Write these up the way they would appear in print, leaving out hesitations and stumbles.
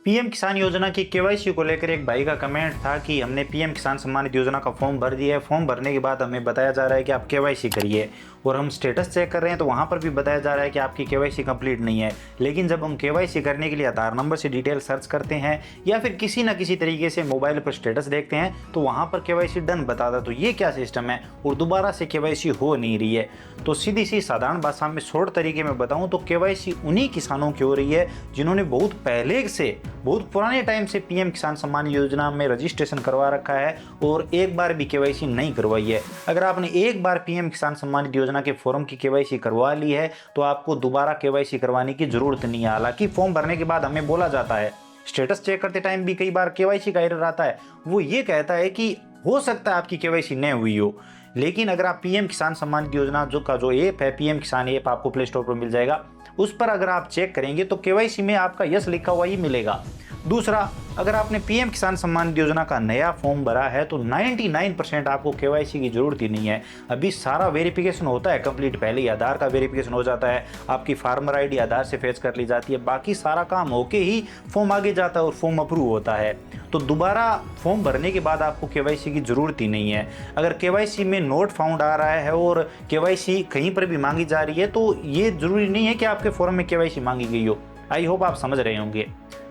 PM किसान योजना की केवाईसी को लेकर एक भाई का कमेंट था कि हमने पीएम किसान सम्मान निधि योजना का फॉर्म भर दिया है। फॉर्म भरने के बाद हमें बताया जा रहा है कि आप केवाईसी करिए और हम स्टेटस चेक कर रहे हैं तो वहां पर भी बताया जा रहा है कि आपकी केवाईसी कंप्लीट नहीं है। लेकिन जब हम केवाईसी करने के लिए आधार नंबर से डिटेल सर्च करते हैं या फिर किसी न किसी तरीके से मोबाइल पर स्टेटस देखते हैं तो वहां पर केवाईसी डन बताता। तो ये क्या सिस्टम है और दोबारा से केवाईसी हो नहीं रही है। तो सीधी सी साधारण भाषा में शॉर्ट तरीके में बताऊं तो केवाईसी उन्हीं किसानों की हो रही है जिन्होंने बहुत पहले से, बहुत पुराने टाइम से पीएम किसान सम्मान योजना में रजिस्ट्रेशन करवा रखा है और एक बार भी केवाईसी नहीं करवाई है। अगर आपने एक बार पीएम किसान सम्मान योजना के फॉर्म की केवाईसी करवा ली है तो आपको दोबारा केवाईसी करवाने की जरूरत नहीं है। हालांकि फॉर्म भरने के बाद हमें बोला जाता है, स्टेटस चेक करते टाइम भी कई बार केवाईसी का एरर आता है। वो ये कहता है कि हो सकता है आपकी केवाईसी नहीं हुई हो। लेकिन अगर आप पीएम किसान सम्मान निधि योजना जो ऐप है, पीएम किसान ऐप आपको प्ले स्टोर पर मिल जाएगा, उस पर अगर आप चेक करेंगे तो केवाईसी में आपका यस लिखा हुआ ही मिलेगा। दूसरा, अगर आपने पीएम किसान सम्मान निधि योजना का नया फॉर्म भरा है तो 99% आपको केवाईसी की जरूरत ही नहीं है। अभी सारा वेरिफिकेशन होता है कंप्लीट, पहले ही आधार का वेरिफिकेशन हो जाता है, आपकी फार्मर आईडी आधार से फेच कर ली जाती है, बाकी सारा काम होके ही फॉर्म आगे जाता है और फॉर्म अप्रूव होता है। तो दोबारा फॉर्म भरने के बाद आपको केवाईसी की जरूरत ही नहीं है। अगर केवाईसी में नोट फाउंड आ रहा है और केवाईसी कहीं पर भी मांगी जा रही है तो ये जरूरी नहीं है कि आपके फॉर्म में केवाईसी मांगी गई हो। आई होप आप समझ रहे होंगे।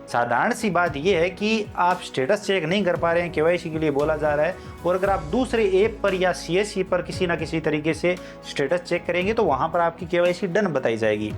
साधारण सी बात यह है कि आप स्टेटस चेक नहीं कर पा रहे हैं, केवाईसी के लिए बोला जा रहा है, और अगर आप दूसरे ऐप पर या सीएससी पर किसी ना किसी तरीके से स्टेटस चेक करेंगे तो वहां पर आपकी केवाईसी डन बताई जाएगी।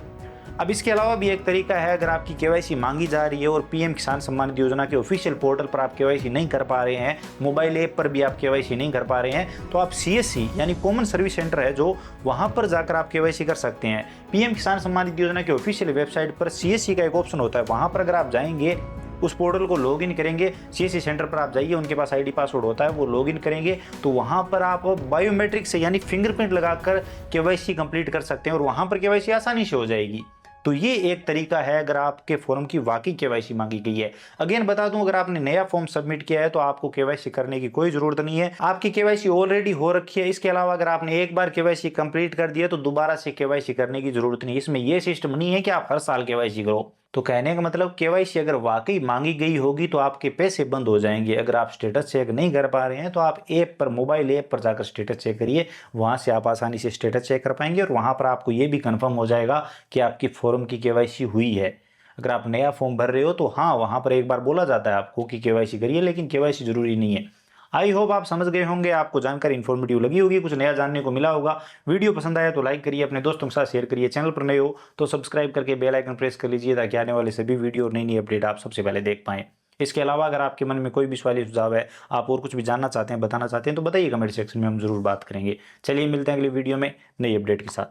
अब इसके अलावा भी एक तरीका है, अगर आपकी केवाईसी मांगी जा रही है और पीएम किसान सम्मान निधि योजना के ऑफिशियल पोर्टल पर आप केवाईसी नहीं कर पा रहे हैं, मोबाइल ऐप पर भी आप केवाईसी नहीं कर पा रहे हैं, तो आप सीएससी यानी कॉमन सर्विस सेंटर है जो, वहां पर जाकर आप केवाईसी कर सकते हैं। पीएम किसान सम्मान निधि योजना के ऑफिशियल वेबसाइट पर सीएससी का एक ऑप्शन होता है, वहां पर अगर आप जाएंगे, उस पोर्टल को लॉगिन करेंगे, सीएससी सेंटर पर आप जाइए, उनके पास आईडी पासवर्ड होता है, वो लॉगिन करेंगे तो वहां पर आप बायोमेट्रिक से यानी फिंगरप्रिंट लगाकर केवाईसी कंप्लीट कर सकते हैं और वहां पर केवाईसी आसानी से हो जाएगी। तो ये एक तरीका है अगर आपके फॉर्म की वाकई केवाईसी मांगी गई है। अगेन बता दूं, अगर आपने नया फॉर्म सबमिट किया है तो आपको केवाईसी करने की कोई जरूरत नहीं है, आपकी केवाईसी ऑलरेडी हो रखी है। इसके अलावा अगर आपने एक बार केवाईसी कंप्लीट कर दिया तो दोबारा से केवाईसी करने की जरूरत नहीं। इसमें यह सिस्टम नहीं है कि आप हर साल केवाईसी करो। तो कहने का मतलब, केवाईसी अगर वाकई मांगी गई होगी तो आपके पैसे बंद हो जाएंगे। अगर आप स्टेटस चेक नहीं कर पा रहे हैं तो आप ऐप पर, मोबाइल ऐप पर जाकर स्टेटस चेक करिए, वहां से आप आसानी से स्टेटस चेक कर पाएंगे और वहां पर आपको ये भी कंफर्म हो जाएगा कि आपकी फॉर्म की केवाईसी हुई है। अगर आप नया फॉर्म भर रहे हो तो हाँ, वहां पर एक बार बोला जाता है आपको कि केवाईसी करिए, लेकिन केवाईसी जरूरी नहीं है। आई होप आप समझ गए होंगे, आपको जानकारी इन्फॉर्मेटिव लगी होगी, कुछ नया जानने को मिला होगा। वीडियो पसंद आया तो लाइक करिए, अपने दोस्तों के साथ शेयर करिए, चैनल पर नए हो तो सब्सक्राइब करके बेल आइकन प्रेस कर लीजिए ताकि आने वाले सभी वीडियो और नई नई अपडेट आप सबसे पहले देख पाएं। इसके अलावा अगर आपके मन में कोई भी सवाल सुझाव है, आप और कुछ भी जानना चाहते हैं, बताना चाहते हैं तो बताइए, कमेंट सेक्शन में हम जरूर बात करेंगे। चलिए मिलते हैं अगली वीडियो में नई अपडेट के साथ।